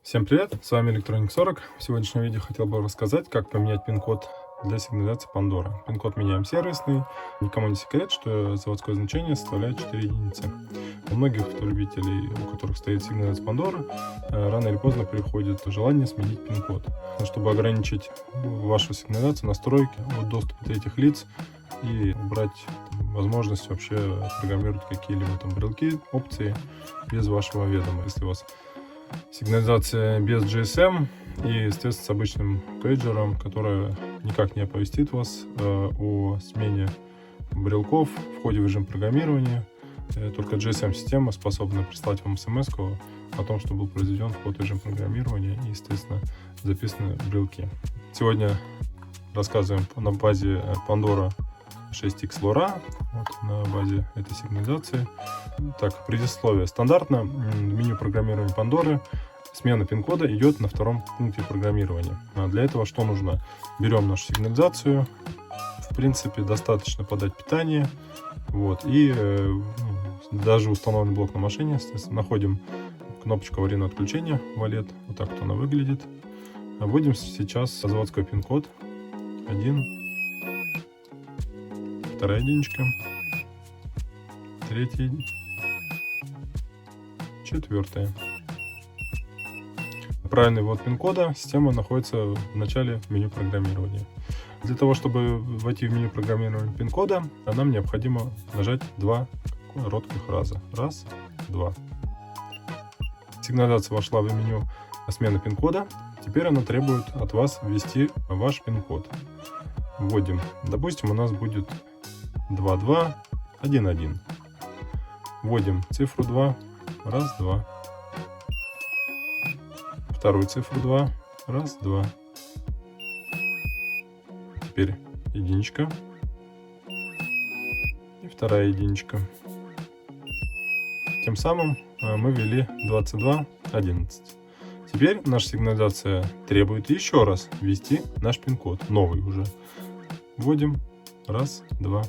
Всем привет, с вами Electronic 40. В сегодняшнем видео хотел бы рассказать, как поменять пин-код для сигнализации Pandora. Пин-код меняем сервисный. Никому не секрет, что заводское значение составляет 4 единицы. У многих автолюбителей, у которых стоит сигнализация Pandora, рано или поздно приходит желание сменить пин-код. Чтобы ограничить вашу сигнализацию, настройки от доступа третьих лиц и убрать возможность вообще программировать какие-либо там брелки, опции без вашего ведома. Если у вас сигнализация без GSM и, естественно, с обычным пейджером, которая никак не оповестит вас о смене брелков в ходе в режим программирования. Только GSM-система способна прислать вам смс о том, что был произведен вход в режим программирования и, естественно, записаны брелки. Сегодня рассказываем на базе Pandora 6X LoRa, на базе этой сигнализации. Так, предисловие. Стандартно в меню программирования Pandora смена пин-кода идет на втором пункте программирования. А для этого что нужно? Берем нашу сигнализацию, в принципе, достаточно подать питание, и даже установлен блок на машине, естественно, находим кнопочку аварийного отключения, валет, вот так вот она выглядит. Вводим сейчас заводской пин-код 1, вторая единичка, третья, четвертая. Правильный ввод пин-кода система находится в начале меню программирования. Для того, чтобы войти в меню программирования пин-кода, нам необходимо нажать два коротких раза. Раз, два. Сигнализация вошла в меню смены пин-кода. Теперь она требует от вас ввести ваш пин-код. Вводим. Допустим, у нас будет 2211. Вводим цифру 2. Раз, два. Вторую цифру 2. Раз, два. Теперь единичка. И вторая единичка. Тем самым мы ввели 2211. Теперь наша сигнализация требует еще раз ввести наш пин-код, новый уже. Вводим. Раз, два.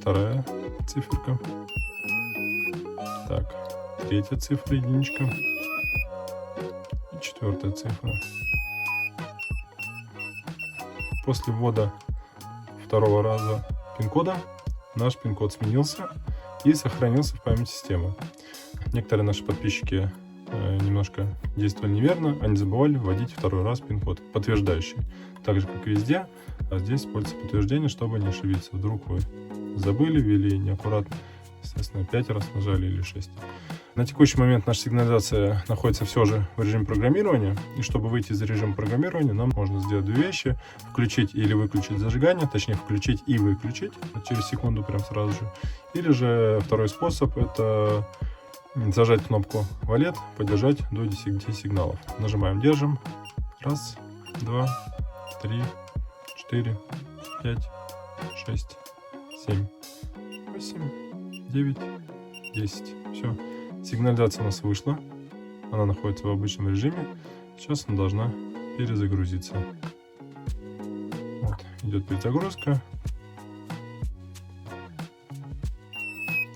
Вторая циферка. Так, третья цифра, единичка. И четвертая цифра. После ввода второго раза пин-кода наш пин-код сменился и сохранился в памяти системы. Некоторые наши подписчики немножко действовали неверно, они забывали вводить второй раз пин-код, подтверждающий. Так же, как и везде, а здесь используется подтверждение, чтобы не ошибиться. Вдруг вы забыли, ввели неаккуратно, естественно, 5 раз нажали или 6. На текущий момент наша сигнализация находится все же в режиме программирования. И чтобы выйти из режима программирования, нам можно сделать две вещи. Включить или выключить зажигание, точнее включить и выключить через секунду прям сразу же. Или же второй способ — это зажать кнопку валет, подержать до 10 сигналов. Нажимаем, держим. Раз, два, 3, 4, 5, 6, 7, 8, 9, 10. Все. Сигнализация у нас вышла. Она находится в обычном режиме. Сейчас она должна перезагрузиться. Идет перезагрузка.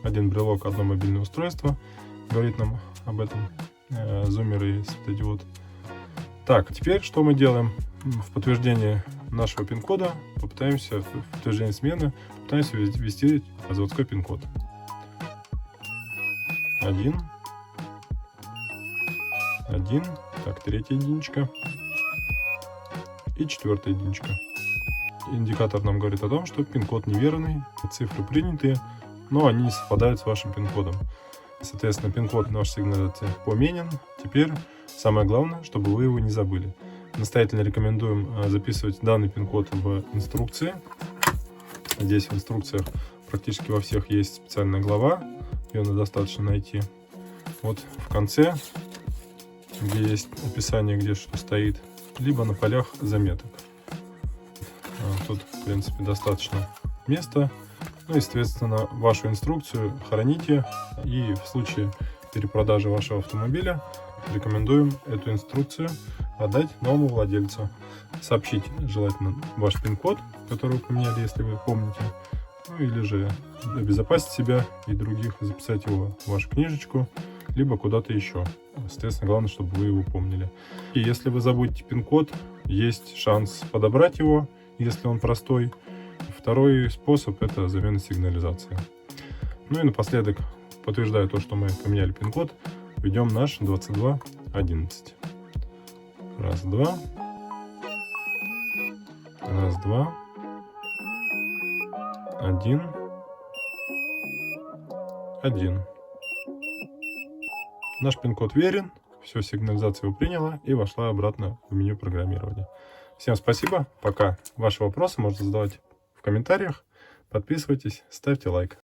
Один брелок, одно мобильное устройство. Говорит нам об этом зуммер и светодиод. Так, теперь что мы делаем? В подтверждение нашего пин-кода попытаемся, в подтверждение смены, попытаемся ввести заводской пин-код. 1. Так, третья единичка. И четвертая единичка. Индикатор нам говорит о том, что пин-код неверный, цифры принятые, но они не совпадают с вашим пин-кодом. Соответственно, пин-код нашей сигнализации поменен. Теперь самое главное, чтобы вы его не забыли. Настоятельно рекомендуем записывать данный пин-код в инструкции. Здесь в инструкциях практически во всех есть специальная глава. Ее достаточно найти. Вот в конце, где есть описание, где что стоит, либо на полях заметок. Тут, в принципе, достаточно места. Естественно, вашу инструкцию храните, и в случае перепродажи вашего автомобиля рекомендуем эту инструкцию отдать новому владельцу. Сообщить желательно ваш пин-код, который вы поменяли, если вы помните. Или же обезопасить себя и других, записать его в вашу книжечку, либо куда-то еще. Соответственно, главное, чтобы вы его помнили. И если вы забудете пин-код, есть шанс подобрать его, если он простой. Второй способ — это замена сигнализации. Ну и напоследок, подтверждая то, что мы поменяли пин-код, введем наш 2211. Раз, два. Раз, два. 1. 1. Наш пин-код верен, все, сигнализация его приняла и вошла обратно в меню программирования. Всем спасибо, пока. Ваши вопросы можно задавать в комментариях. Подписывайтесь, ставьте лайк.